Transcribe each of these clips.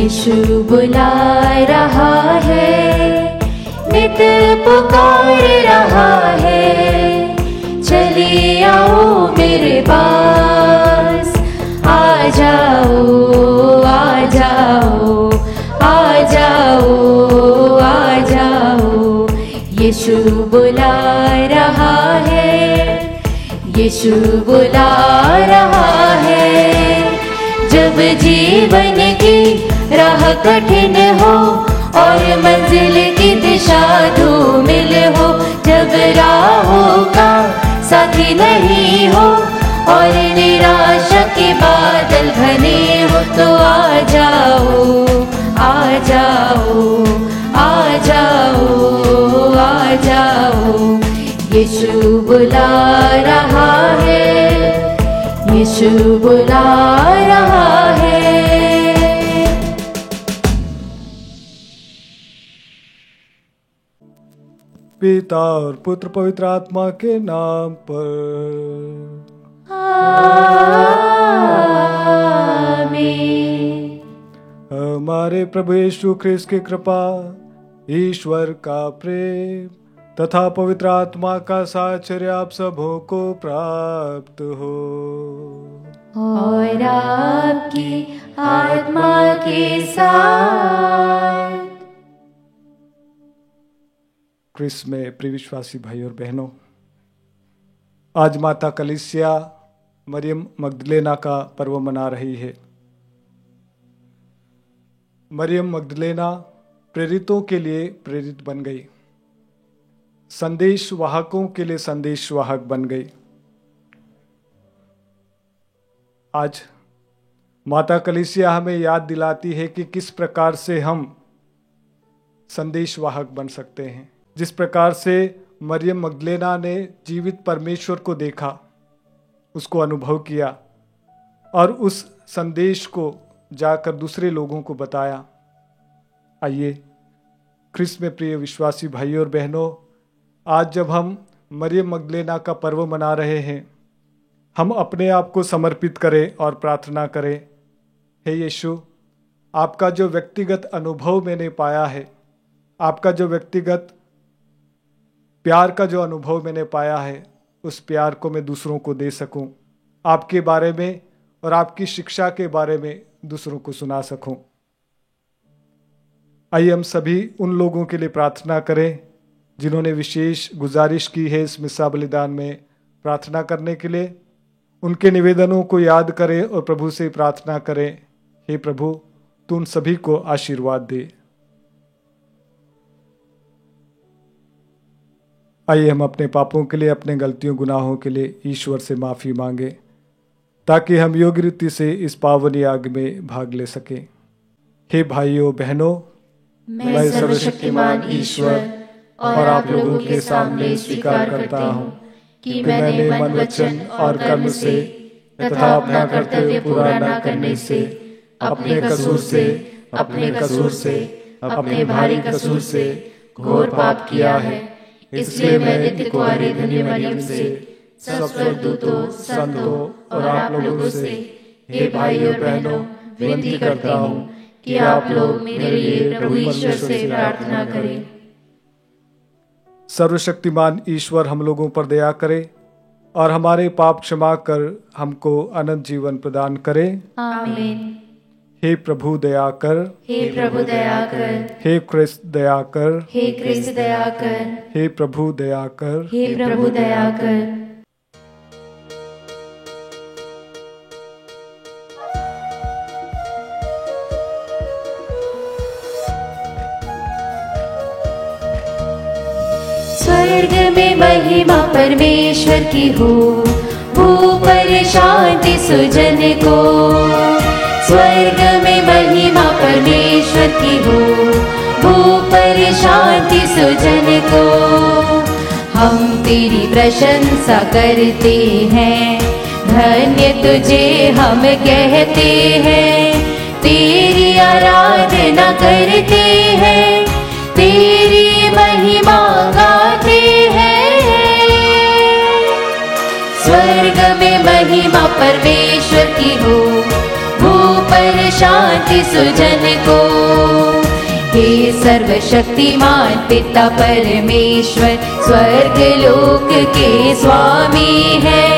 यीशु बुला रहा है, नित पुकार रहा है, चले आओ मेरे पास, आ जाओ आ जाओ आ जाओ आ जाओ। यीशु बुला रहा है, यीशु बुला रहा है। जब जीवन की राह कठिन हो और मंजिल की दिशा धूमिल हो, जब राहों का साथी नहीं हो और निराशा के बादल घने हो, तो आ जाओ आ जाओ आ जाओ आ जाओ। यीशु बुला रहा है, यीशु बुला रहा है। पिता और पुत्र पवित्र आत्मा के नाम पर आमीन। हमारे प्रभु यीशु ख्रिस्त की कृपा, ईश्वर का प्रेम तथा पवित्र आत्मा का साहचर्य आप सबों को प्राप्त हो और आपकी आत्मा के साथ। ख्रिस्त में प्रिय विश्वासी भाई और बहनों, आज माता कलीसिया मरियम मगदलेना का पर्व मना रही है। मरियम मगदलेना प्रेरितों के लिए प्रेरित बन गई, संदेश वाहकों के लिए संदेश वाहक बन गई। आज माता कलीसिया हमें याद दिलाती है कि किस प्रकार से हम संदेश वाहक बन सकते हैं। जिस प्रकार से मरियम मगदलेना ने जीवित परमेश्वर को देखा, उसको अनुभव किया और उस संदेश को जाकर दूसरे लोगों को बताया। आइए ख्रिस्त में प्रिय विश्वासी भाइयों और बहनों, आज जब हम मरियम मगदलेना का पर्व मना रहे हैं, हम अपने आप को समर्पित करें और प्रार्थना करें, हे यीशु, आपका जो व्यक्तिगत अनुभव मैंने पाया है, आपका जो व्यक्तिगत प्यार का जो अनुभव मैंने पाया है, उस प्यार को मैं दूसरों को दे सकूं, आपके बारे में और आपकी शिक्षा के बारे में दूसरों को सुना सकूं। आइए हम सभी उन लोगों के लिए प्रार्थना करें जिन्होंने विशेष गुजारिश की है इस मिस्सा बलिदान में प्रार्थना करने के लिए। उनके निवेदनों को याद करें और प्रभु से प्रार्थना करें, हे प्रभु, तू उन सभी को आशीर्वाद दे। आइए हम अपने पापों के लिए, अपने गलतियों गुनाहों के लिए ईश्वर से माफ़ी मांगे, ताकि हम योग्य रीति से इस पावन याग में भाग ले सकें। हे भाइयों बहनों, मैं सर्वशक्तिमान ईश्वर और आप लोगों के सामने स्वीकार करता हूँ कि मैंने मन, वचन और कर्म से तथा अपना कर्तव्य पूरा न करने से, अपने कसूर से, अपने भारी कसूर से घोर पाप किया है। इसलिए मैं नित्य कुंवारी धन्य मरियम से, सब स्वर्गदूतों, संतों और आप लोगों से, हे भाइयों बहनों, विनती करता हूँ कि आप लोग मेरे लिए प्रभु ईश्वर से प्रार्थना करें। सर्वशक्तिमान ईश्वर हम लोगों पर दया करे और हमारे पाप क्षमा कर हमको अनंत जीवन प्रदान करे। आमीन। हे प्रभु दया कर, हे प्रभु दया कर, हे ख्रिस्त दया कर, हे ख्रिस्त दया कर, हे प्रभु दया कर, हे प्रभु दया कर। स्वर्ग में महिमा परमेश्वर की हो, भूपर शांति सुजन को। स्वर्ग में महिमा परमेश्वर की हो, भूपर शांति सुजन को। हम तेरी प्रशंसा करते हैं, धन्य तुझे हम कहते हैं। तेरी आराधना करते हैं, तेरी महिमा गाते हैं। स्वर्ग में महिमा परमेश्वर की हो, भूप पर शांति सुजन को। हे सर्वशक्तिमान पिता परमेश्वर स्वर्ग लोक के स्वामी है।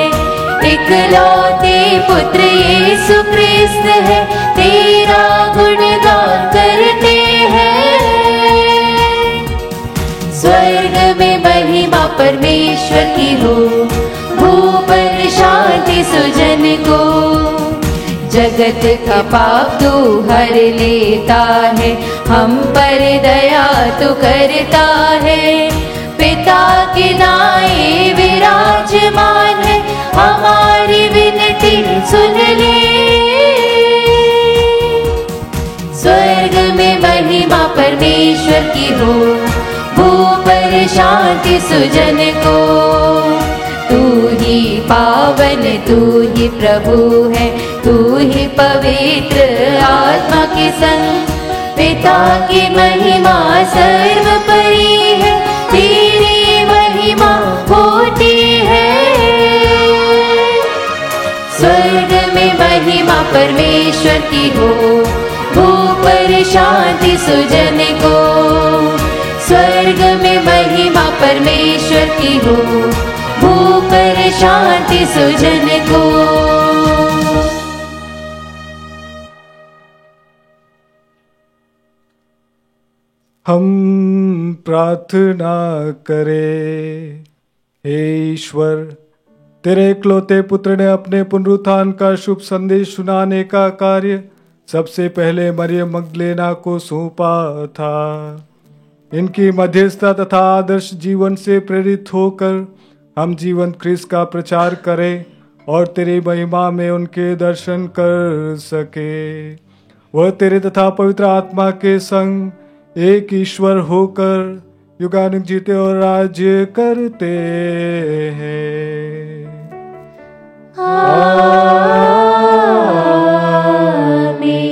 इकलौते पुत्र यीशु क्रिस्त है, तेरा गुणगान करते हैं। स्वर्ग में महिमा परमेश्वर की हो, भूपर शांति सुजन को। जगत का पाप तू हर लेता है, हम पर दया तू करता है। पिता के दाएं विराजमान है, हमारी विनती सुन ले। स्वर्ग में महिमा परमेश्वर की हो, भूपर शांति सुजन को। तू ही पावन तू ही प्रभु है, तू ही पवित्र आत्मा के संग। पिता की महिमा सर्वोपरि है, तेरी महिमा होती है। स्वर्ग में महिमा परमेश्वर की हो, भूपर शांति सुजन को। स्वर्ग में महिमा परमेश्वर की हो, भूपर शांति सुजन को। हम प्रार्थना करें। हे ईश्वर, तेरे इकलौते पुत्र ने अपने पुनरुत्थान का शुभ संदेश सुनाने का कार्य सबसे पहले मरियम मगदलेना को सौंपा था। इनकी मध्यस्थता तथा आदर्श जीवन से प्रेरित होकर हम जीवंत ख्रिस्त का प्रचार करें और तेरी महिमा में उनके दर्शन कर सके। वह तेरे तथा पवित्र आत्मा के संग एक ईश्वर होकर युगानुग जीते और राज्य करते हैं। आमीन।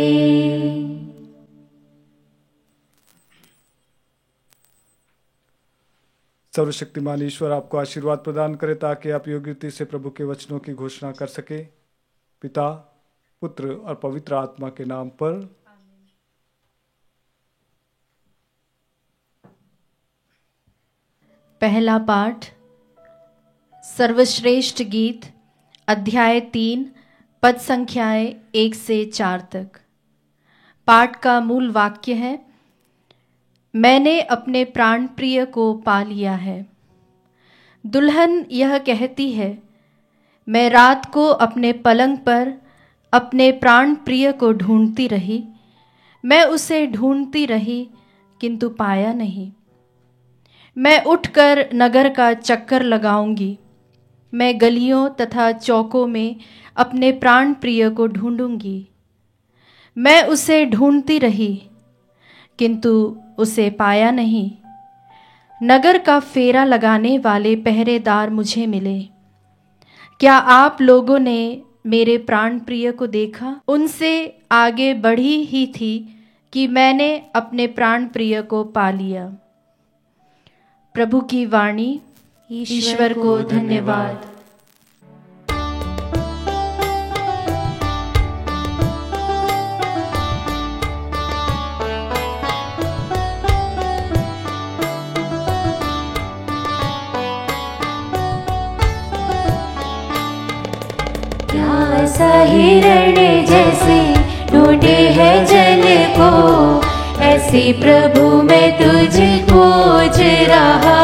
सर्वशक्तिमान ईश्वर आपको आशीर्वाद प्रदान करे ताकि आप योग्यता से प्रभु के वचनों की घोषणा कर सके। पिता, पुत्र और पवित्र आत्मा के नाम पर। पहला पाठ सर्वश्रेष्ठ गीत अध्याय 3 पद संख्याएं 1 से 4 तक। पाठ का मूल वाक्य है, मैंने अपने प्राण प्रिय को पा लिया है। दुल्हन यह कहती है, मैं रात को अपने पलंग पर अपने प्राण प्रिय को ढूंढती रही। मैं उसे ढूंढती रही किंतु पाया नहीं। मैं उठकर नगर का चक्कर लगाऊंगी। मैं गलियों तथा चौकों में अपने प्राण प्रिय को ढूंढूंगी। मैं उसे ढूंढती रही किंतु उसे पाया नहीं। नगर का फेरा लगाने वाले पहरेदार मुझे मिले। क्या आप लोगों ने मेरे प्राण प्रिय को देखा? उनसे आगे बढ़ी ही थी कि मैंने अपने प्राण प्रिय को पा लिया। प्रभु की वाणी। ईश्वर को धन्यवाद। प्यासा हिरण जैसे ढूंढे है जल को, ऐसे प्रभु मैं तुझे खोज रहा।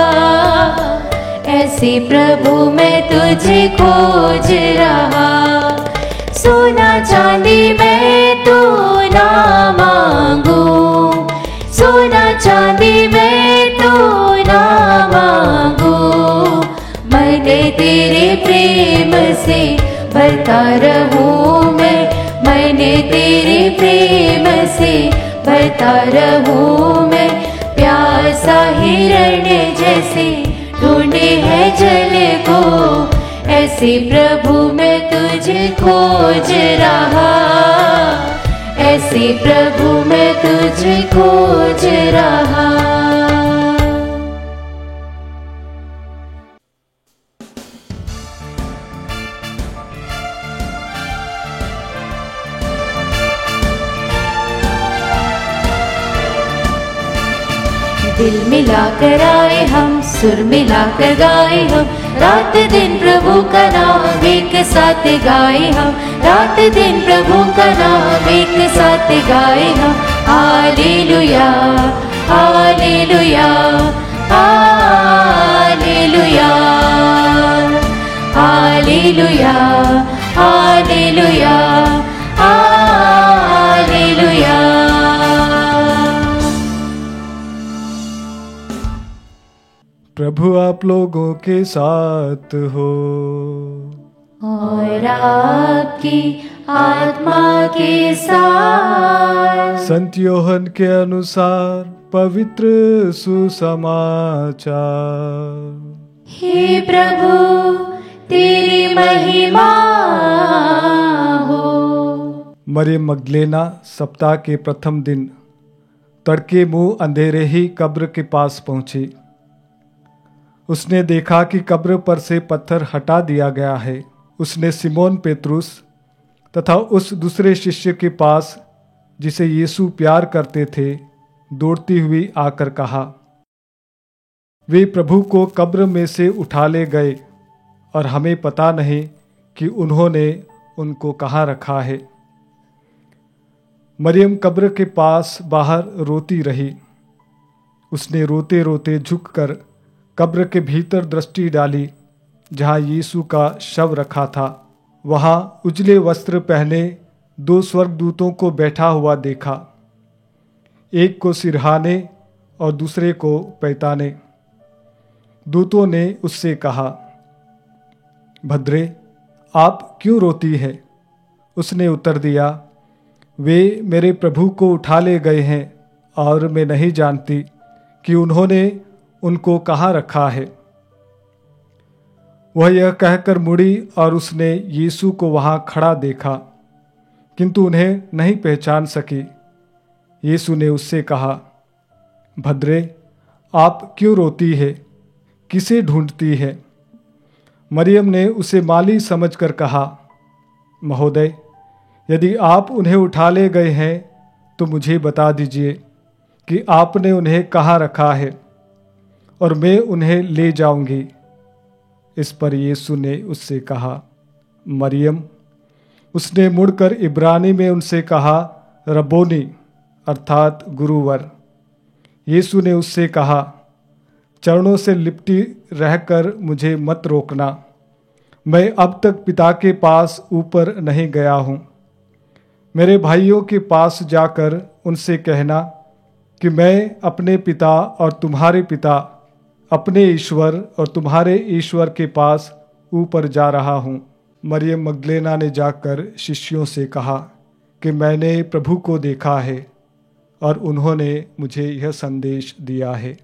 ऐसे प्रभु मैं तुझे खोज रहा। सोना चांदी मैं तो ना मांगू, सोना चांदी मैं तो ना मांगू। मैंने तेरे प्रेम से भरता रहूं मैंने तेरे प्रेम से भरता रहूं मैं। प्यासा हिरण जैसे ढूंढे है जल को, ऐसे प्रभु मैं तुझे खोज रहा। ऐसे प्रभु मैं तुझे खोज रहा। दिल मिलाकर आए हम, सुर मिलाकर गाए हम, रात दिन प्रभु का नाम एक साथ गाए हम, रात दिन प्रभु का नाम एक साथ गाए हम। हालेलुया हालेलुया हालेलुया हालेलुया हालेलुया हालेलुया। प्रभु आप लोगों के साथ हो और आपकी आत्मा के साथ। संत योहन के अनुसार पवित्र सुसमाचार। हे प्रभु तेरी महिमा हो। मरियम मगदलेना सप्ताह के प्रथम दिन तड़के मुंह अंधेरे ही कब्र के पास पहुंची। उसने देखा कि कब्र पर से पत्थर हटा दिया गया है। उसने सिमोन पेतरुस तथा उस दूसरे शिष्य के पास जिसे यीशु प्यार करते थे दौड़ती हुई आकर कहा, वे प्रभु को कब्र में से उठा ले गए और हमें पता नहीं कि उन्होंने उनको कहाँ रखा है। मरियम कब्र के पास बाहर रोती रही। उसने रोते रोते झुककर कब्र के भीतर दृष्टि डाली जहाँ यीशु का शव रखा था। वहाँ उजले वस्त्र पहने दो स्वर्गदूतों को बैठा हुआ देखा, एक को सिरहाने और दूसरे को पैताने। दूतों ने उससे कहा, भद्रे आप क्यों रोती है? उसने उत्तर दिया, वे मेरे प्रभु को उठा ले गए हैं और मैं नहीं जानती कि उन्होंने उनको कहाँ रखा है। वह यह कहकर मुड़ी और उसने यीशु को वहाँ खड़ा देखा, किंतु उन्हें नहीं पहचान सकी। यीशु ने उससे कहा, भद्रे आप क्यों रोती है? किसे ढूंढती है? मरियम ने उसे माली समझकर कहा, महोदय यदि आप उन्हें उठा ले गए हैं तो मुझे बता दीजिए कि आपने उन्हें कहाँ रखा है और मैं उन्हें ले जाऊंगी। इस पर यीशु ने उससे कहा, मरियम। उसने मुड़कर इब्रानी में उनसे कहा, रब्बोनी अर्थात गुरुवर। यीशु ने उससे कहा, चरणों से लिपटी रहकर मुझे मत रोकना। मैं अब तक पिता के पास ऊपर नहीं गया हूँ। मेरे भाइयों के पास जाकर उनसे कहना कि मैं अपने पिता और तुम्हारे पिता, अपने ईश्वर और तुम्हारे ईश्वर के पास ऊपर जा रहा हूँ। मरियम मगदलेना ने जाकर शिष्यों से कहा कि मैंने प्रभु को देखा है और उन्होंने मुझे यह संदेश दिया है।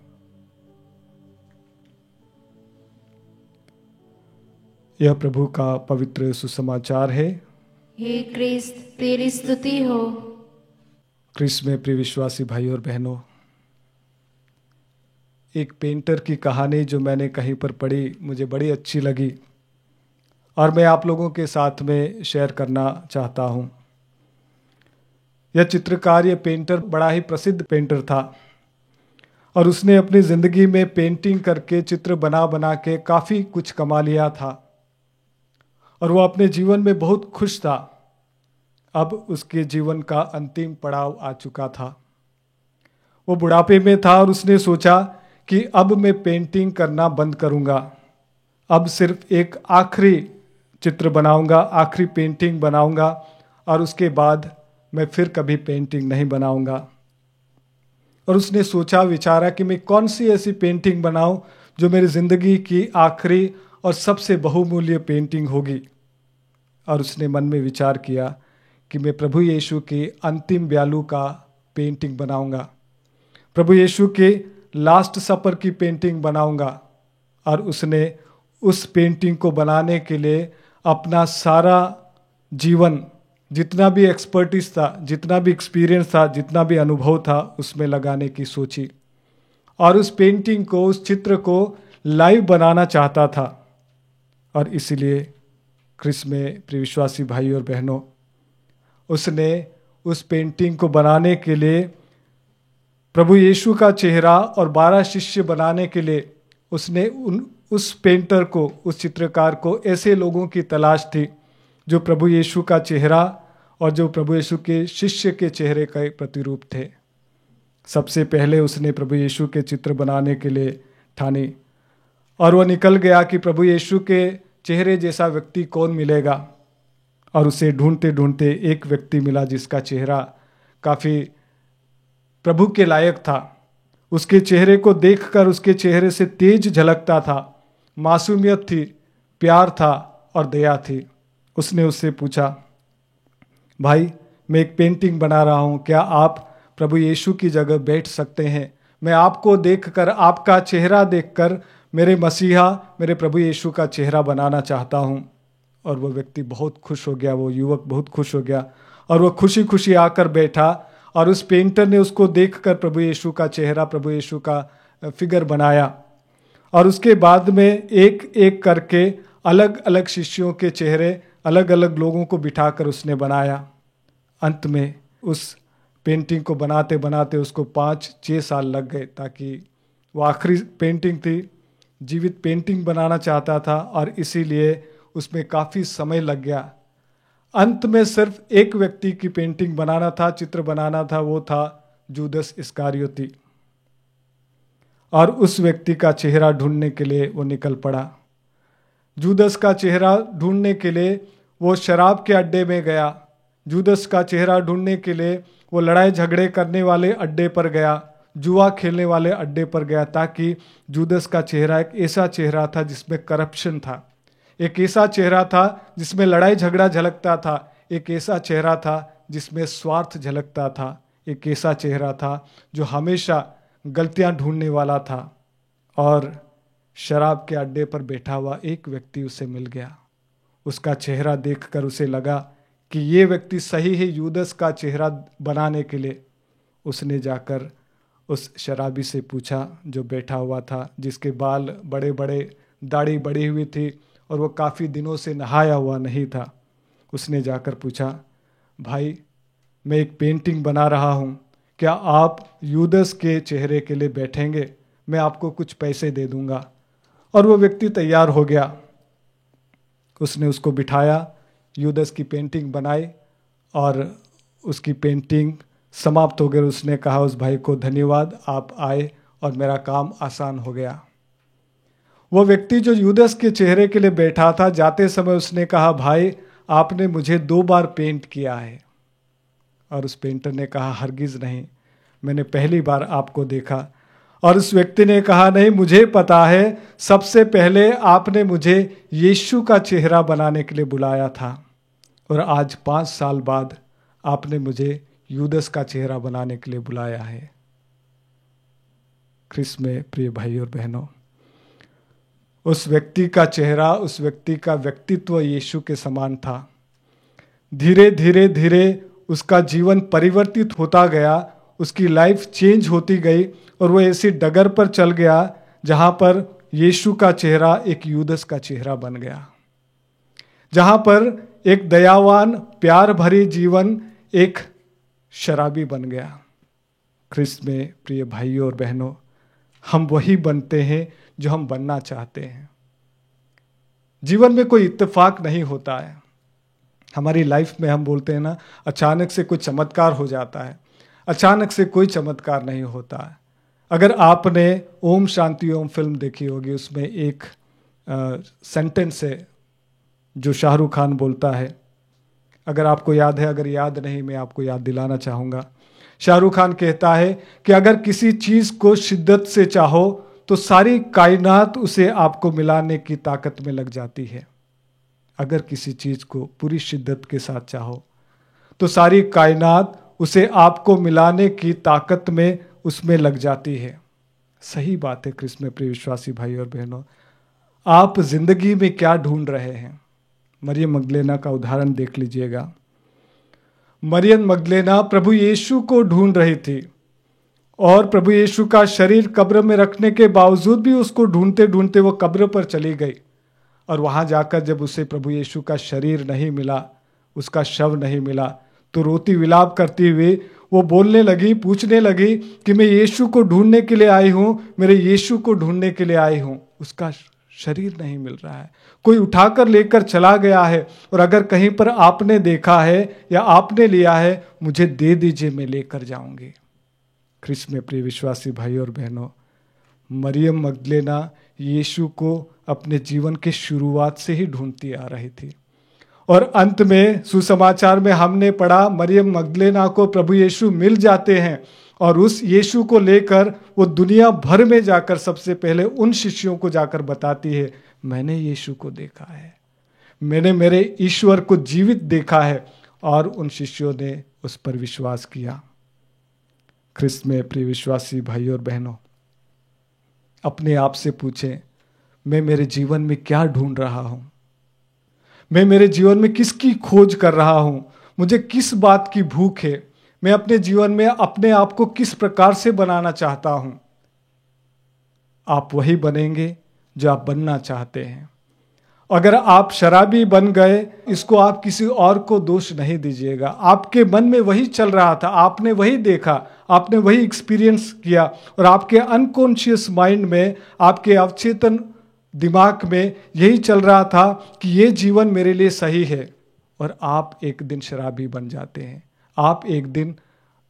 यह प्रभु का पवित्र सुसमाचार है। हे क्रिस्त तेरी स्तुति हो। क्रिस्त में प्रिय विश्वासी भाई और बहनों, एक पेंटर की कहानी जो मैंने कहीं पर पढ़ी मुझे बड़ी अच्छी लगी और मैं आप लोगों के साथ में शेयर करना चाहता हूँ। यह चित्रकार, यह पेंटर बड़ा ही प्रसिद्ध पेंटर था और उसने अपनी ज़िंदगी में पेंटिंग करके, चित्र बना बना के काफ़ी कुछ कमा लिया था और वो अपने जीवन में बहुत खुश था। अब उसके जीवन का अंतिम पड़ाव आ चुका था। वो बुढ़ापे में था और उसने सोचा कि अब मैं पेंटिंग करना बंद करूंगा। अब सिर्फ एक आखिरी चित्र बनाऊंगा, आखिरी पेंटिंग बनाऊंगा और उसके बाद मैं फिर कभी पेंटिंग नहीं बनाऊंगा। और उसने सोचा विचारा कि मैं कौन सी ऐसी पेंटिंग बनाऊं जो मेरी ज़िंदगी की आखिरी और सबसे बहुमूल्य पेंटिंग होगी। और उसने मन में विचार किया कि मैं प्रभु यीशु के अंतिम ब्यालू का पेंटिंग बनाऊंगा, प्रभु यीशु के लास्ट सपर की पेंटिंग बनाऊंगा। और उसने उस पेंटिंग को बनाने के लिए अपना सारा जीवन, जितना भी एक्सपर्टीज था, जितना भी एक्सपीरियंस था, जितना भी अनुभव था, उसमें लगाने की सोची और उस पेंटिंग को, उस चित्र को लाइव बनाना चाहता था। और इसीलिए क्रिस्त में प्रिय विश्वासी भाई और बहनों, उसने उस पेंटिंग को बनाने के लिए प्रभु यीशु का चेहरा और 12 शिष्य बनाने के लिए उसने उस पेंटर को, उस चित्रकार को ऐसे लोगों की तलाश थी जो प्रभु यीशु का चेहरा और जो प्रभु यीशु के शिष्य के चेहरे का प्रतिरूप थे। सबसे पहले उसने प्रभु यीशु के चित्र बनाने के लिए ठानी और वह निकल गया कि प्रभु यीशु के चेहरे जैसा व्यक्ति कौन मिलेगा। और उसे ढूंढते ढूंढते एक व्यक्ति मिला जिसका चेहरा काफ़ी प्रभु के लायक था। उसके चेहरे को देखकर उसके चेहरे से तेज झलकता था, मासूमियत थी, प्यार था और दया थी। उसने उससे पूछा, भाई मैं एक पेंटिंग बना रहा हूँ, क्या आप प्रभु यीशु की जगह बैठ सकते हैं? मैं आपको देखकर, आपका चेहरा देखकर मेरे मसीहा, मेरे प्रभु यीशु का चेहरा बनाना चाहता हूँ। और वो व्यक्ति बहुत खुश हो गया, वो युवक बहुत खुश हो गया और वो खुशी खुशी आकर बैठा और उस पेंटर ने उसको देखकर प्रभु यीशु का चेहरा, प्रभु यीशु का फिगर बनाया। और उसके बाद में एक एक करके अलग अलग शिष्यों के चेहरे अलग अलग लोगों को बिठाकर उसने बनाया। अंत में उस पेंटिंग को बनाते बनाते उसको 5-6 साल लग गए, ताकि वो आखिरी पेंटिंग थी, जीवित पेंटिंग बनाना चाहता था और इसीलिए उसमें काफ़ी समय लग गया। अंत में सिर्फ एक व्यक्ति की पेंटिंग बनाना था, चित्र बनाना था, वो था जूदस इस्कारियोती। और उस व्यक्ति का चेहरा ढूंढने के लिए वो निकल पड़ा। जूदस का चेहरा ढूंढने के लिए वो शराब के अड्डे में गया। जूदस का चेहरा ढूंढने के लिए वो लड़ाई झगड़े करने वाले अड्डे पर गया, जुआ खेलने वाले अड्डे पर गया, ताकि जूदस का चेहरा एक ऐसा चेहरा था जिसमें करप्शन था, एक ऐसा चेहरा था जिसमें लड़ाई झगड़ा झलकता था, एक ऐसा चेहरा था जिसमें स्वार्थ झलकता था, एक ऐसा चेहरा था जो हमेशा गलतियां ढूंढने वाला था। और शराब के अड्डे पर बैठा हुआ एक व्यक्ति उसे मिल गया। उसका चेहरा देखकर उसे लगा कि ये व्यक्ति सही है यूदस का चेहरा बनाने के लिए। उसने जाकर उस शराबी से पूछा जो बैठा हुआ था, जिसके बाल बड़े बड़े, दाढ़ी बढ़ी हुई थी और वो काफ़ी दिनों से नहाया हुआ नहीं था। उसने जाकर पूछा, भाई मैं एक पेंटिंग बना रहा हूँ, क्या आप यूदस के चेहरे के लिए बैठेंगे? मैं आपको कुछ पैसे दे दूंगा। और वो व्यक्ति तैयार हो गया। उसने उसको बिठाया, यूदस की पेंटिंग बनाई और उसकी पेंटिंग समाप्त हो गई। उसने कहा उस भाई को, धन्यवाद, आप आए और मेरा काम आसान हो गया। वो व्यक्ति जो यूदस के चेहरे के लिए बैठा था, जाते समय उसने कहा, भाई आपने मुझे 2 बार पेंट किया है। और उस पेंटर ने कहा, हरगिज़ नहीं, मैंने पहली बार आपको देखा। और उस व्यक्ति ने कहा, नहीं मुझे पता है, सबसे पहले आपने मुझे यीशु का चेहरा बनाने के लिए बुलाया था और आज 5 साल बाद आपने मुझे यूदस का चेहरा बनाने के लिए बुलाया है। ख्रिस्त में प्रिय भाई और बहनों, उस व्यक्ति का चेहरा, उस व्यक्ति का व्यक्तित्व यीशु के समान था। धीरे धीरे धीरे उसका जीवन परिवर्तित होता गया, उसकी लाइफ चेंज होती गई और वो ऐसी डगर पर चल गया जहां पर यीशु का चेहरा एक यूदस का चेहरा बन गया, जहां पर एक दयावान प्यार भरी जीवन एक शराबी बन गया। ख्रिस्त में प्रिय भाइयों और बहनों, हम वही बनते हैं जो हम बनना चाहते हैं। जीवन में कोई इत्तेफाक नहीं होता है। हमारी लाइफ में हम बोलते हैं ना, अचानक से कोई चमत्कार हो जाता है। अचानक से कोई चमत्कार नहीं होता है। अगर आपने ओम शांति ओम फिल्म देखी होगी, उसमें एक सेंटेंस है जो शाहरुख खान बोलता है। अगर आपको याद है, अगर याद नहीं, मैं आपको याद दिलाना चाहूँगा। शाहरुख खान कहता है कि अगर किसी चीज़ को शिद्दत से चाहो तो सारी कायनात उसे आपको मिलाने की ताकत में लग जाती है। अगर किसी चीज़ को पूरी शिद्दत के साथ चाहो तो सारी कायनात उसे आपको मिलाने की ताकत में उसमें लग जाती है। सही बात है ख्रिस्त में प्रिय विश्वासी भाई और बहनों। आप जिंदगी में क्या ढूंढ रहे हैं? मरियम मगदलेना का उदाहरण देख लीजिएगा। मरियम मगदलेना प्रभु यीशु को ढूंढ रही थी और प्रभु यीशु का शरीर कब्र में रखने के बावजूद भी उसको ढूंढते ढूंढते वो कब्र पर चली गई। और वहां जाकर जब उसे प्रभु यीशु का शरीर नहीं मिला, उसका शव नहीं मिला, तो रोती विलाप करती हुई वो बोलने लगी, पूछने लगी कि मैं यीशु को ढूंढने के लिए आई हूँ, मेरे यीशु को ढूंढने के लिए आई हूँ। उसका शरीर नहीं मिल रहा है, कोई उठाकर लेकर चला गया है। और अगर कहीं पर आपने देखा है या आपने लिया है, मुझे दे दीजिए, मैं लेकर जाऊंगी। ख्रिस्त में प्रिय विश्वासी भाई और बहनों, मरियम मगदलेना यीशु को अपने जीवन के शुरुआत से ही ढूंढती आ रही थी। और अंत में सुसमाचार में हमने पढ़ा, मरियम मगदलेना को प्रभु यीशु मिल जाते हैं और उस यीशु को लेकर वो दुनिया भर में जाकर सबसे पहले उन शिष्यों को जाकर बताती है, मैंने यीशु को देखा है, मैंने मेरे ईश्वर को जीवित देखा है। और उन शिष्यों ने उस पर विश्वास किया। ख्रिस्त में प्रिय विश्वासी भाई और बहनों, अपने आप से पूछें, मैं मेरे जीवन में क्या ढूंढ रहा हूं? मैं मेरे जीवन में किसकी खोज कर रहा हूं? मुझे किस बात की भूख है? मैं अपने जीवन में अपने आप को किस प्रकार से बनाना चाहता हूं? आप वही बनेंगे जो आप बनना चाहते हैं। अगर आप शराबी बन गए, इसको आप किसी और को दोष नहीं दीजिएगा। आपके मन में वही चल रहा था, आपने वही देखा, आपने वही एक्सपीरियंस किया और आपके अनकॉन्शियस माइंड में, आपके अवचेतन दिमाग में यही चल रहा था कि ये जीवन मेरे लिए सही है। और आप एक दिन शराबी बन जाते हैं, आप एक दिन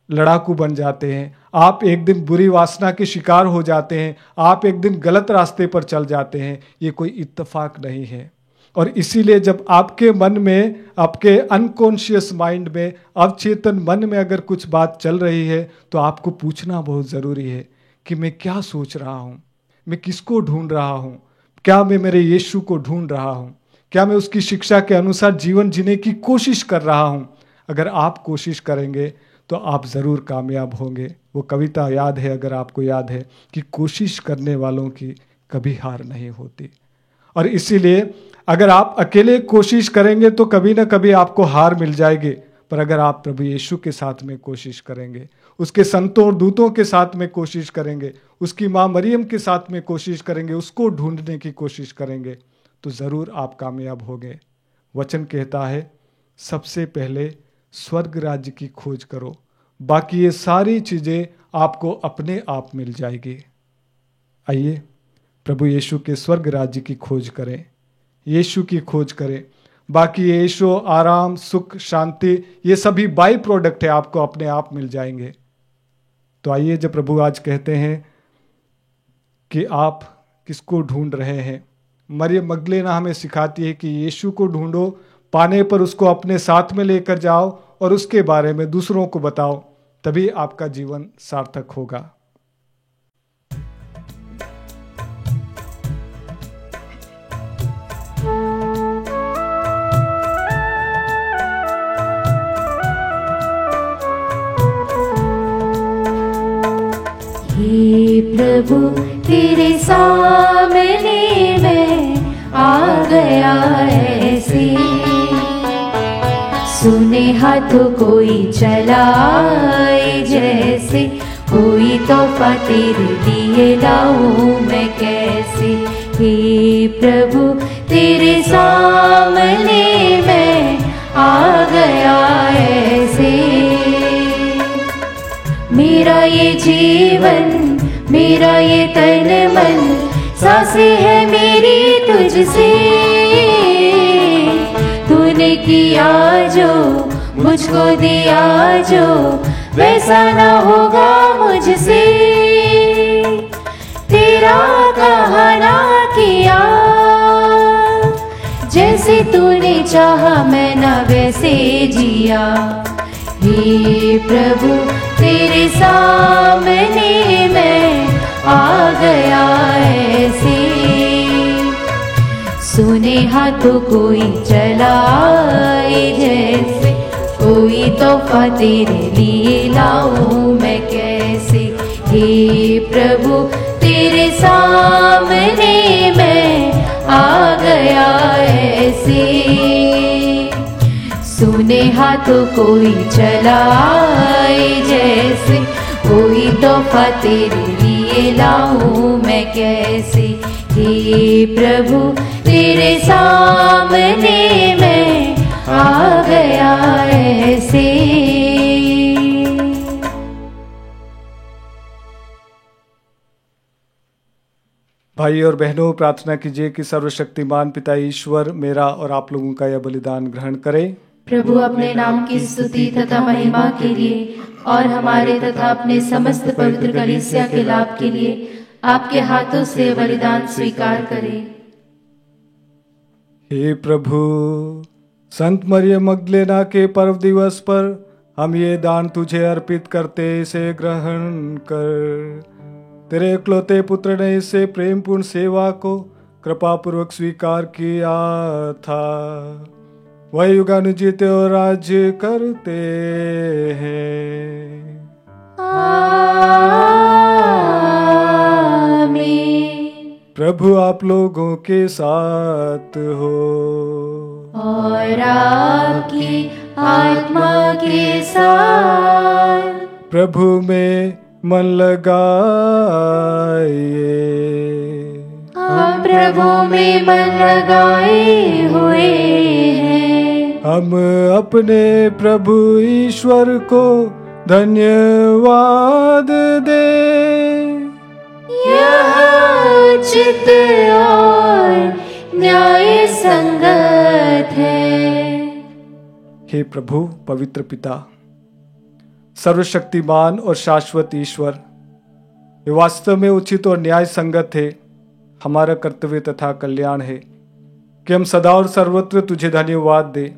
लड़ाकू बन जाते हैं, आप एक दिन बुरी वासना के शिकार हो जाते हैं, आप एक दिन गलत रास्ते पर चल जाते हैं। ये कोई इत्तेफाक नहीं है। और इसीलिए जब आपके मन में, आपके अनकॉन्शियस माइंड में, अवचेतन मन में अगर कुछ बात चल रही है, तो आपको पूछना बहुत ज़रूरी है कि मैं क्या सोच रहा हूँ, मैं किसको ढूंढ रहा हूँ? क्या मैं मेरे यीशु को ढूंढ रहा हूँ? क्या मैं उसकी शिक्षा के अनुसार जीवन जीने की कोशिश कर रहा हूँ? अगर आप कोशिश करेंगे तो आप ज़रूर कामयाब होंगे। वो कविता याद है, अगर आपको याद है, कि कोशिश करने वालों की कभी हार नहीं होती। और इसीलिए अगर आप अकेले कोशिश करेंगे तो कभी ना कभी आपको हार मिल जाएगी। पर अगर आप प्रभु यीशु के साथ में कोशिश करेंगे, उसके संतों और दूतों के साथ में कोशिश करेंगे, उसकी माँ मरियम के साथ में कोशिश करेंगे, उसको ढूंढने की कोशिश करेंगे, तो ज़रूर आप कामयाब होंगे। वचन कहता है, सबसे पहले स्वर्ग राज्य की खोज करो, बाकी ये सारी चीज़ें आपको अपने आप मिल जाएगी। आइए प्रभु यीशु के स्वर्ग राज्य की खोज करें, यीशु की खोज करें। बाकी यीशु, आराम, सुख, शांति, ये सभी बाई प्रोडक्ट है, आपको अपने आप मिल जाएंगे। तो आइए, जब प्रभु आज कहते हैं कि आप किसको ढूंढ रहे हैं, मरियम मगदलेना हमें सिखाती है कि यीशु को ढूंढो, पाने पर उसको अपने साथ में लेकर जाओ और उसके बारे में दूसरों को बताओ, तभी आपका जीवन सार्थक होगा। हे प्रभु तेरे सामने मैं आ गया ऐसे, सुने हाथों कोई चलाए जैसे, कोई तोहफा तेरे लिए लाऊं मैं कैसे। हे प्रभु तेरे सामने मैं आ गया ऐसे, मेरा ये जीवन, मेरा ये तन मन, सांसें है मेरी तुझसे। तूने किया जो, मुझको दिया जो, वैसा ना होगा मुझसे। तेरा कहा ना किया, जैसे तूने चाहा मैं ना वैसे जिया। हे प्रभु तेरे सामने मैं आ गया ऐसे, सुने हाथों कोई चलाए जैसे, कोई तोहफा तेरे लिए लाऊं मैं कैसे। हे प्रभु तेरे सामने मैं आ गया ऐसे, सुने हाथों कोई चलाए जैसे, कोई तोहफा तेरे लिए लाऊं मैं कैसे। हे प्रभु तेरे सामने मैं आ गया ऐसे। भाई और बहनों, प्रार्थना कीजिए कि सर्वशक्तिमान पिता ईश्वर मेरा और आप लोगों का यह बलिदान ग्रहण करे। प्रभु अपने नाम की स्तुति तथा महिमा के लिए और हमारे तथा अपने समस्त पवित्र कलीसिया के लाभ के लिए आपके हाथों से बलिदान स्वीकार करे। हे प्रभु, संत मरियम मगदलेना के पर्व दिवस पर हम ये दान तुझे अर्पित करते, इसे ग्रहण कर। तेरे इकलौते पुत्र ने इसे प्रेम पूर्ण सेवा को कृपा पूर्वक स्वीकार किया था। वह युगानुजीत और राज्य करते हैं। आमीन। प्रभु आप लोगों के साथ हो और आपकी आत्मा के साथ। प्रभु में मन लगाइए। हम प्रभु में मन लगाए हुए हैं। हम अपने प्रभु ईश्वर को धन्यवाद दें। यह उचित और न्याय संगत है। हे प्रभु पवित्र पिता, सर्वशक्तिमान और शाश्वत ईश्वर, ये वास्तव में उचित और न्याय संगत है, हमारा कर्तव्य तथा कल्याण है कि हम सदा और सर्वत्र तुझे धन्यवाद दें।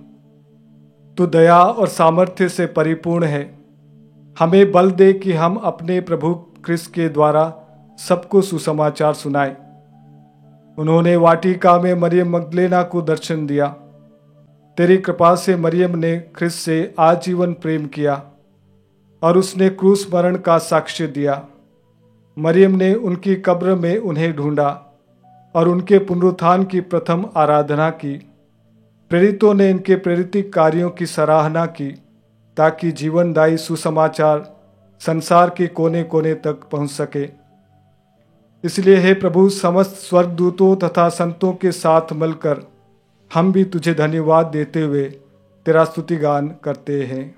तू दया और सामर्थ्य से परिपूर्ण है। हमें बल दे कि हम अपने प्रभु क्रिस्त के द्वारा सबको सुसमाचार सुनाएं। उन्होंने वाटिका में मरियम मगदलेना को दर्शन दिया। तेरी कृपा से मरियम ने क्रिस्त से आजीवन प्रेम किया और उसने क्रूस मरण का साक्ष्य दिया। मरियम ने उनकी कब्र में उन्हें ढूंढा और उनके पुनरुत्थान की प्रथम आराधना की। प्रेरितों ने इनके प्रेरित कार्यों की सराहना की ताकि जीवनदायी सुसमाचार संसार के कोने कोने तक पहुंच सके। इसलिए हे प्रभु, समस्त स्वर्गदूतों तथा संतों के साथ मिलकर हम भी तुझे धन्यवाद देते हुए तेरा स्तुतिगान करते हैं।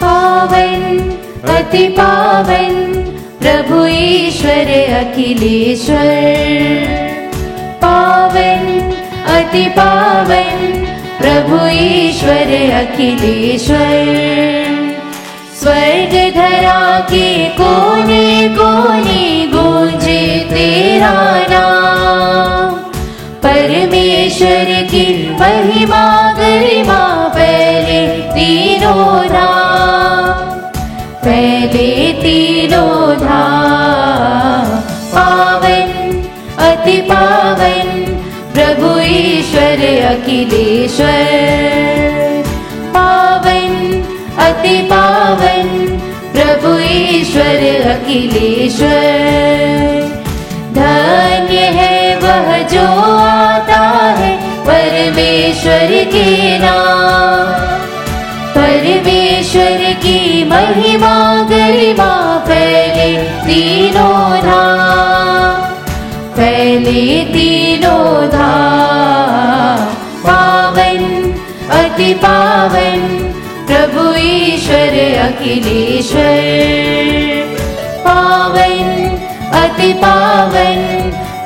पावन अति पावन प्रभु ईश्वर अखिलेश्वर। पावन अति पावन प्रभु ईश्वर अखिलेश्वर। स्वर्ग धरा के कोने कोने गूंजे तेरा नाम। परमेश्वर की महिमा गरिमा फैले तीनों धाम। फैले तीनों धाम। पावन अति पावन प्रभु ईश्वर अखिलेश्वर। पावन अति पावन प्रभु ईश्वर अखिलेश्वर। धन्य है वह जो आता है परमेश्वर के नाम। परमेश्वर की महिमा गरिमा फैले तीनों धाम। फैले तीनों धाम। पावन अति पावन प्रभु ईश्वर अखिलेश्वर। पावन अति पावन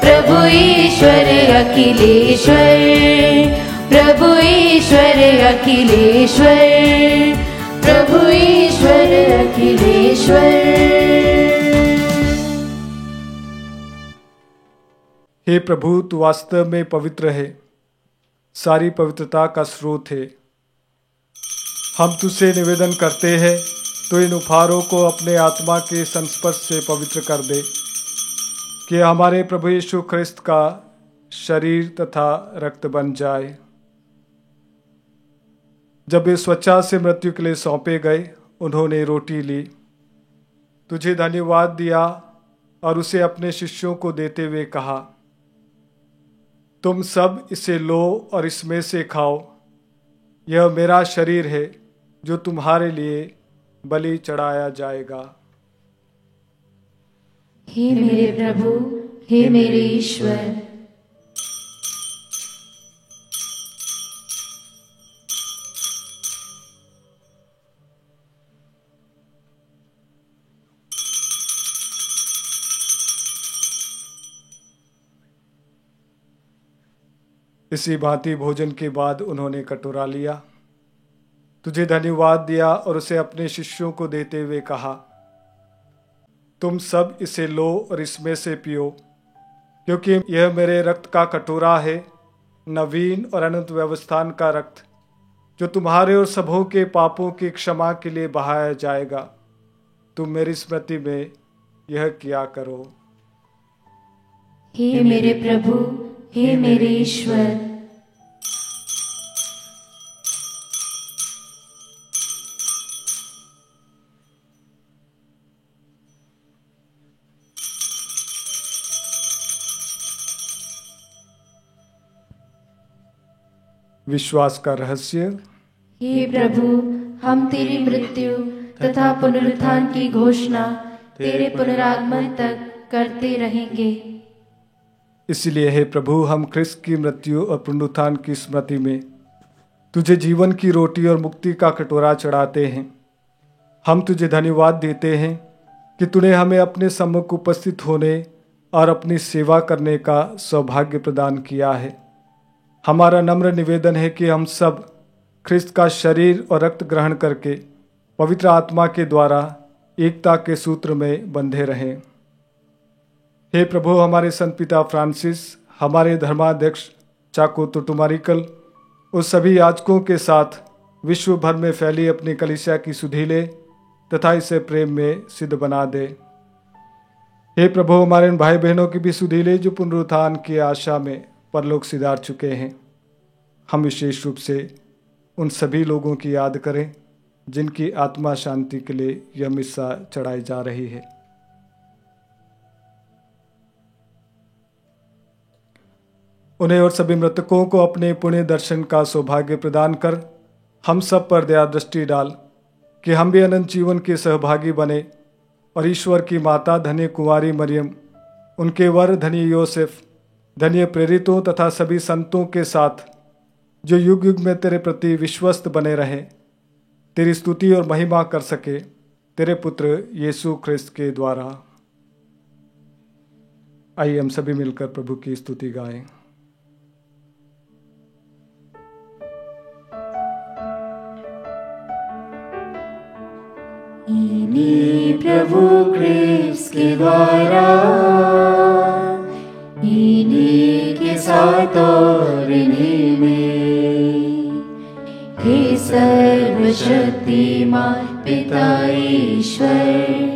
प्रभु ईश्वर अखिलेश्वर। प्रभु ईश्वर अखिलेश्वर। प्रभु ईश्वर अखिलेश्वर। हे प्रभु, तू वास्तव में पवित्र है, सारी पवित्रता का स्रोत है। हम तुझसे निवेदन करते हैं, तो इन उपहारों को अपने आत्मा के संस्पर्श से पवित्र कर दे, कि हमारे प्रभु यीशु ख्रिस्त का शरीर तथा रक्त बन जाए। जब वे स्वच्छा से मृत्यु के लिए सौंपे गए, उन्होंने रोटी ली, तुझे धन्यवाद दिया और उसे अपने शिष्यों को देते हुए कहा, तुम सब इसे लो और इसमें से खाओ। यह मेरा शरीर है जो तुम्हारे लिए बलि चढ़ाया जाएगा। हे मेरे प्रभु, हे मेरे ईश्वर। इसी भांति भोजन के बाद उन्होंने कटोरा लिया, तुझे धन्यवाद दिया और उसे अपने शिष्यों को देते हुए कहा, तुम सब इसे लो और इसमें से पियो, क्योंकि यह मेरे रक्त का कटोरा है, नवीन और अनंत व्यवस्थान का रक्त, जो तुम्हारे और सबों के पापों की क्षमा के लिए बहाया जाएगा। तुम मेरी स्मृति में यह किया करो। हे मेरे प्रभु, हे मेरे ईश्वर। विश्वास का रहस्य। हे प्रभु, हम तेरी मृत्यु तथा पुनरुत्थान की घोषणा तेरे पुनरागमन तक करते रहेंगे। इसलिए हे प्रभु, हम ख्रिस्त की मृत्यु और पुनरुत्थान की स्मृति में तुझे जीवन की रोटी और मुक्ति का कटोरा चढ़ाते हैं। हम तुझे धन्यवाद देते हैं कि तूने हमें अपने सम्मुख उपस्थित होने और अपनी सेवा करने का सौभाग्य प्रदान किया है। हमारा नम्र निवेदन है कि हम सब ख्रिस्त का शरीर और रक्त ग्रहण करके पवित्र आत्मा के द्वारा एकता के सूत्र में बंधे रहें। हे प्रभु, हमारे संत पिता फ्रांसिस, हमारे धर्माध्यक्ष चाको तुटुमारिकल, उस सभी याजकों के साथ विश्व भर में फैली अपनी कलीसिया की सुधीले तथा इसे प्रेम में सिद्ध बना दे। हे प्रभु, हमारे इन भाई बहनों की भी सुधीले जो पुनरुत्थान की आशा में परलोक सिधार चुके हैं। हम विशेष रूप से उन सभी लोगों की याद करें जिनकी आत्मा शांति के लिए यह मिस्सा चढ़ाई जा रही है। उन्हें और सभी मृतकों को अपने पुण्य दर्शन का सौभाग्य प्रदान कर हम सब पर दया दृष्टि डाल कि हम भी अनंत जीवन के सहभागी बने और ईश्वर की माता धन्य कुंवारी मरियम, उनके वर धन्य योसेफ, धन्य प्रेरितों तथा सभी संतों के साथ जो युग युग में तेरे प्रति विश्वस्त बने रहे, तेरी स्तुति और महिमा कर सके, तेरे पुत्र यीशु ख्रिस्त के द्वारा। आइए हम सभी मिलकर प्रभु की स्तुति गाएं। इन्हीं प्रभु ख्रिस्त के द्वारा, इन्हीं के साथ और इन्हीं में, हे सर्वशक्तिमान पिता ईश्वर,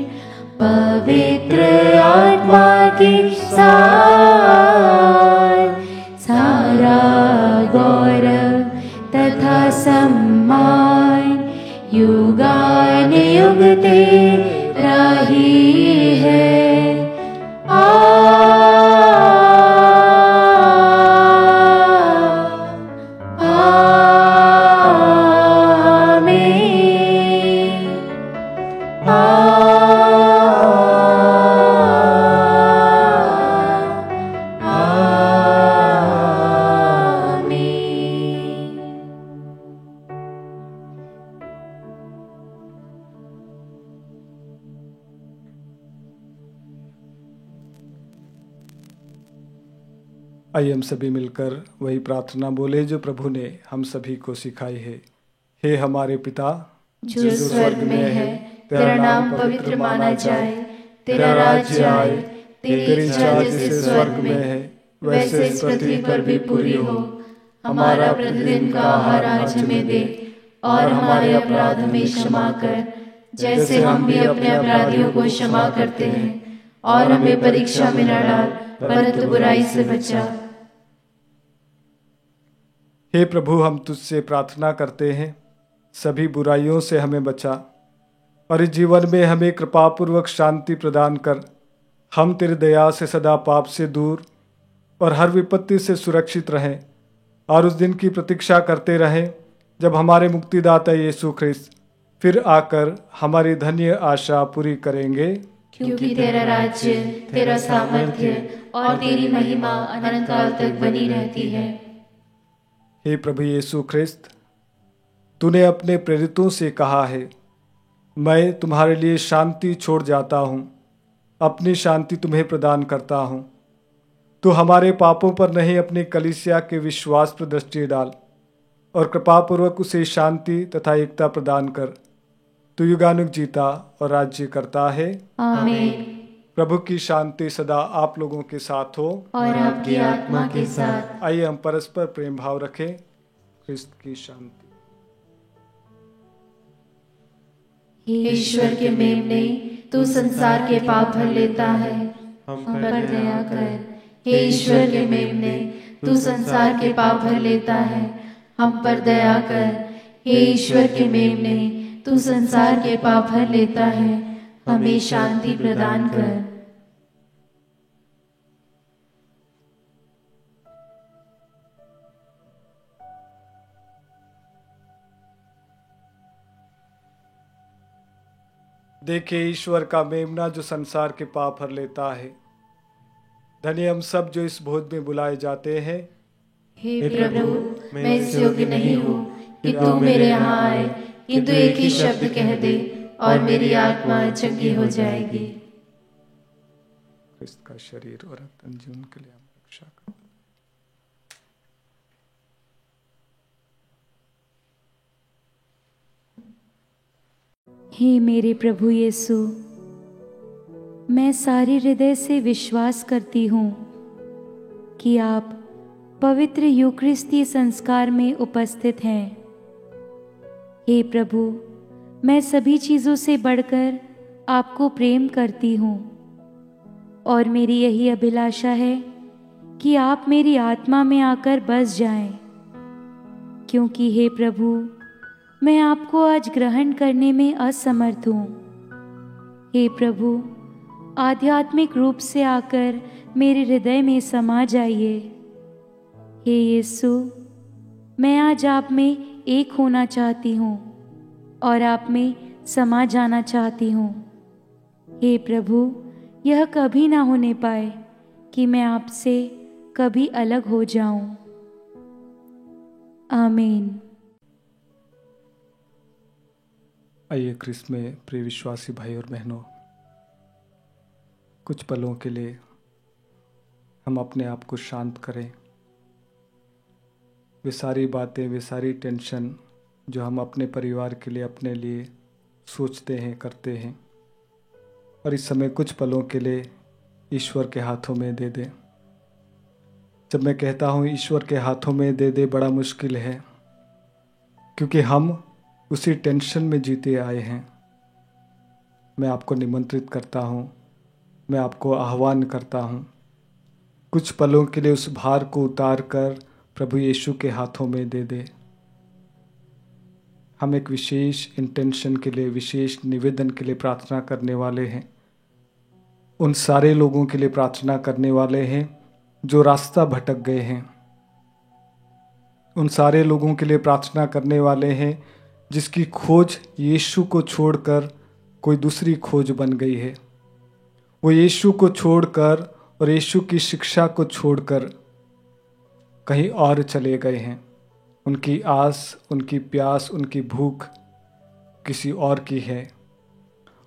पवित्र आत्मा के साथ सारा गौरव तथा सम्मान युगान युग तेरा ही है। आइए हम सभी मिलकर वही प्रार्थना बोले जो प्रभु ने हम सभी को सिखाई है। हे हमारे पिता जो स्वर्ग में है, तेरा नाम पवित्र माना जाए, तेरा राज्य आए, तेरी इच्छा जैसे स्वर्ग में है वैसे इस पृथ्वी पर भी पूरी हो। हमारा प्रतिदिन का आहार आज हमें दे, और हमारे अपराध हमें क्षमा कर, जैसे हम भी अपने अपराधियों को क्षमा करते हैं, और हमें परीक्षा में न डाल, परंतु बुराई से बचा। हे प्रभु, हम तुझसे प्रार्थना करते हैं, सभी बुराइयों से हमें बचा और इस जीवन में हमें कृपापूर्वक शांति प्रदान कर। हम तेरी दया से सदा पाप से दूर और हर विपत्ति से सुरक्षित रहें, और उस दिन की प्रतीक्षा करते रहें जब हमारे मुक्तिदाता यीशु ख्रिस्त फिर आकर हमारी धन्य आशा पूरी करेंगे। क्योंकि तेरा राज्य, तेरा सामर्थ्य और तेरी महिमा अनंत काल तक बनी रहती है। हे प्रभु यीशु ख्रिस्त, तूने अपने प्रेरितों से कहा है, मैं तुम्हारे लिए शांति छोड़ जाता हूँ, अपनी शांति तुम्हें प्रदान करता हूँ। तू हमारे पापों पर नहीं अपनी कलीसिया के विश्वास पर दृष्टि डाल और कृपापूर्वक उसे शांति तथा एकता प्रदान कर। तू युगानुग जीता और राज्य करता है। आमीन। प्रभु की शांति सदा आप लोगों के साथ हो और आपकी आत्मा के साथ। आइए हम परस्पर प्रेम भाव रखें। ख्रिस्त की शांति। हे ईश्वर के मेमने, तू संसार के पाप भर लेता है, हम पर दया कर। हे ईश्वर के मेमने, तू संसार के पाप भर लेता है, हम पर दया कर। हे ईश्वर के मेमने, तू संसार के पाप भर लेता है, हमें शांति प्रदान कर। देखिए ईश्वर का मेमना जो संसार के पाप भर लेता है। धन्य हम सब जो इस भोज में बुलाए जाते हैं। हे प्रभु, मैं इस योग्य नहीं हूँ कि तू मेरे यहाँ आए, किंतु एक ही शब्द कह दे और मेरी आत्मा चंगी हो जाएगी। ख्रिस्त का शरीर और रक्त जीवन के लिए हम रक्षा करते हैं। हे मेरे प्रभु यीशु, मैं सारे हृदय से विश्वास करती हूँ कि आप पवित्र यूकरिस्ती संस्कार में उपस्थित हैं। हे प्रभु, मैं सभी चीज़ों से बढ़कर आपको प्रेम करती हूँ और मेरी यही अभिलाषा है कि आप मेरी आत्मा में आकर बस जाएं, क्योंकि हे प्रभु, मैं आपको आज ग्रहण करने में असमर्थ हूँ। हे प्रभु, आध्यात्मिक रूप से आकर मेरे हृदय में समा जाइए। हे यीशु, मैं आज आप में एक होना चाहती हूँ और आप में समा जाना चाहती हूँ। हे प्रभु, यह कभी ना होने पाए कि मैं आपसे कभी अलग हो जाऊं। आमीन। आइए ख्रिस्त में प्रिय विश्वासी भाई और बहनों, कुछ पलों के लिए हम अपने आप को शांत करें। वे सारी बातें, वे सारी टेंशन जो हम अपने परिवार के लिए, अपने लिए सोचते हैं, करते हैं, और इस समय कुछ पलों के लिए ईश्वर के हाथों में दे दें। जब मैं कहता हूँ ईश्वर के हाथों में दे दे, बड़ा मुश्किल है, क्योंकि हम उसी टेंशन में जीते आए हैं। मैं आपको निमंत्रित करता हूँ, मैं आपको आह्वान करता हूँ, कुछ पलों के लिए उस भार को उतार कर प्रभु यीशु के हाथों में दे दे। हम एक विशेष इंटेंशन के लिए, विशेष निवेदन के लिए प्रार्थना करने वाले हैं। उन सारे लोगों के लिए प्रार्थना करने वाले हैं जो रास्ता भटक गए हैं। उन सारे लोगों के लिए प्रार्थना करने वाले हैं जिसकी खोज यीशु को छोड़कर कोई दूसरी खोज बन गई है। वो यीशु को छोड़कर और यीशु की शिक्षा को छोड़कर कहीं और चले गए हैं। उनकी आस, उनकी प्यास, उनकी भूख किसी और की है,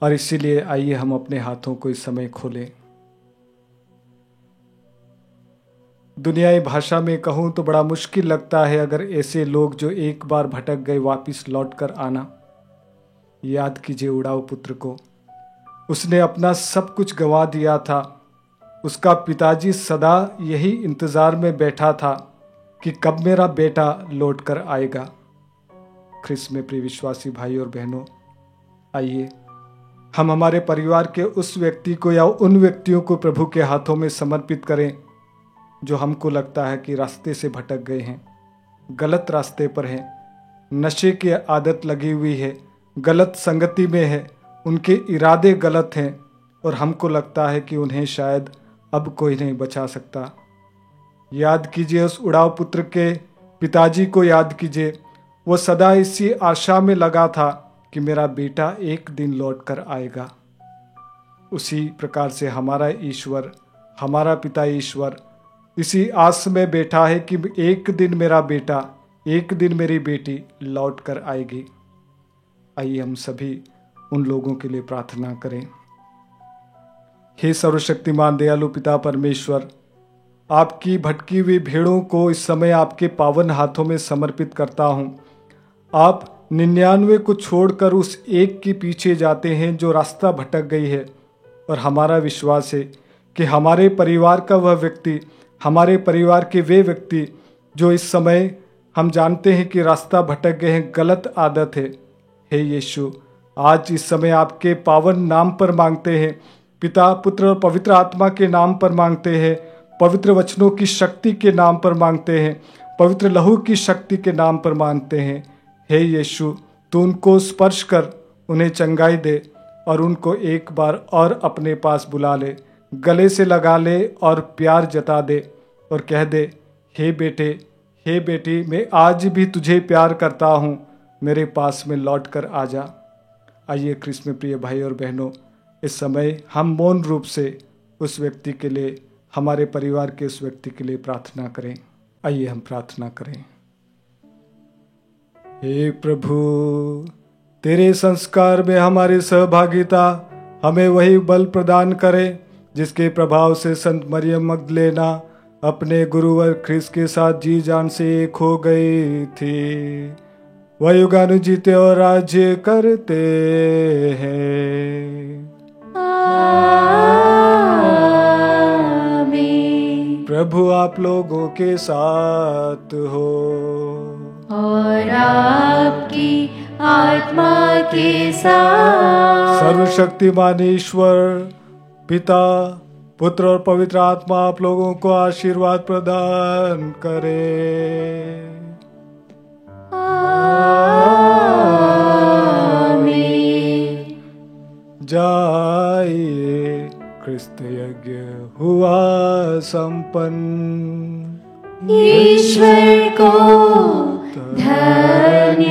और इसीलिए आइए हम अपने हाथों को इस समय खोलें। दुनियाई भाषा में कहूँ तो बड़ा मुश्किल लगता है अगर ऐसे लोग जो एक बार भटक गए वापिस लौट कर आना। याद कीजिए उड़ाऊ पुत्र को, उसने अपना सब कुछ गंवा दिया था। उसका पिताजी सदा यही इंतज़ार में बैठा था कि कब मेरा बेटा लौट कर आएगा। ख्रिस्त में प्रिय विश्वासी भाई और बहनों, आइए हम हमारे परिवार के उस व्यक्ति को या उन व्यक्तियों को प्रभु के हाथों में समर्पित करें जो हमको लगता है कि रास्ते से भटक गए हैं, गलत रास्ते पर हैं, नशे की आदत लगी हुई है, गलत संगति में है, उनके इरादे गलत हैं और हमको लगता है कि उन्हें शायद अब कोई नहीं बचा सकता। याद कीजिए उस उड़ाऊ पुत्र के पिताजी को, याद कीजिए वो सदा इसी आशा में लगा था कि मेरा बेटा एक दिन लौट कर आएगा। उसी प्रकार से हमारा ईश्वर, हमारा पिता ईश्वर इसी आस में बैठा है कि एक दिन मेरा बेटा, एक दिन मेरी बेटी लौट कर आएगी। आइए हम सभी उन लोगों के लिए प्रार्थना करें। हे सर्वशक्तिमान दयालु पिता परमेश्वर, आपकी भटकी हुई भेड़ों को इस समय आपके पावन हाथों में समर्पित करता हूँ। आप 99 को छोड़कर उस एक के पीछे जाते हैं जो रास्ता भटक गई है, और हमारा विश्वास है कि हमारे परिवार का वह व्यक्ति, हमारे परिवार के वे व्यक्ति जो इस समय हम जानते हैं कि रास्ता भटक गए हैं, गलत आदत है, हे यीशु आज इस समय आपके पावन नाम पर मांगते हैं, पिता पुत्र और पवित्र आत्मा के नाम पर मांगते हैं, पवित्र वचनों की शक्ति के नाम पर मांगते हैं, पवित्र लहू की शक्ति के नाम पर मांगते हैं। हे यीशु तू उनको स्पर्श कर उन्हें चंगाई दे और उनको एक बार और अपने पास बुला ले, गले से लगा ले और प्यार जता दे और कह दे, हे बेटे हे बेटी मैं आज भी तुझे प्यार करता हूँ, मेरे पास में लौट कर आ जा। आइए ख्रीष्ट में प्रिय भाई और बहनों, इस समय हम मौन रूप से उस व्यक्ति के लिए, हमारे परिवार के उस व्यक्ति के लिए प्रार्थना करें। आइए हम प्रार्थना करें। हे प्रभु तेरे संस्कार में हमारी सहभागिता हमें वही बल प्रदान करे जिसके प्रभाव से संत मरियम मगदलेना अपने गुरुवर ख्रीष्ट के साथ जी जान से एक हो गई थी। वह युगानुजीत और राज्य करते हैं। आमीन। प्रभु आप लोगों के साथ हो और आपकी आत्मा के साथ। सर्वशक्तिमान ईश्वर पिता पुत्र और पवित्र आत्मा आप लोगों को आशीर्वाद प्रदान करे। आमीन। जाइए ख्रिस्त यज्ञ हुआ संपन्न। ईश्वर को धन्यवाद।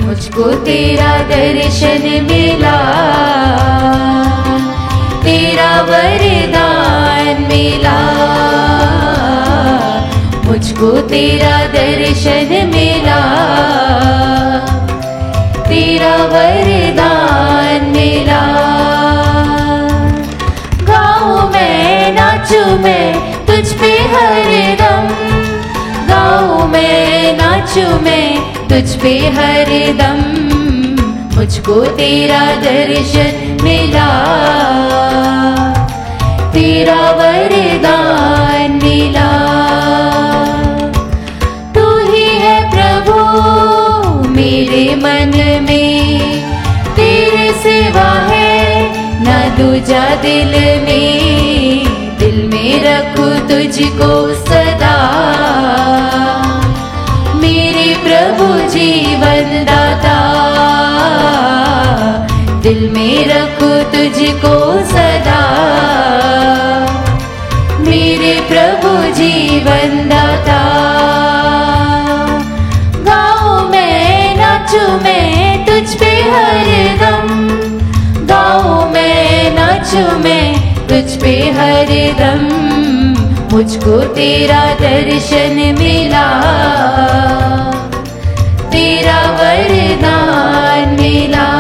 मुझको तेरा दर्शन मिला, तेरा वरदान मिला। मुझको तेरा दर्शन मिला, तेरा वरदान मिला। गाऊं मैं नाचूं मैं तुझ पे हरदम, गाऊं मैं नाचूं मैं तुझ पे हरदम। मुझको तेरा दर्शन मिला, तेरा वरदान मिला। तू ही है प्रभु मेरे मन में, तेरे सिवा है ना दूजा दिल में। दिल में रखूं तुझको सदा, मेरे प्रभु जीवन दाता। दिल में रखूं तुझको सदा, मेरे प्रभु जीवन दाता। गाऊं मैं नाचूं मैं तुझ पे हरदम, गाऊं मैं नाचूं मैं तुझ पे हरदम। मुझको तेरा दर्शन मिला, तेरा वरदान मिला।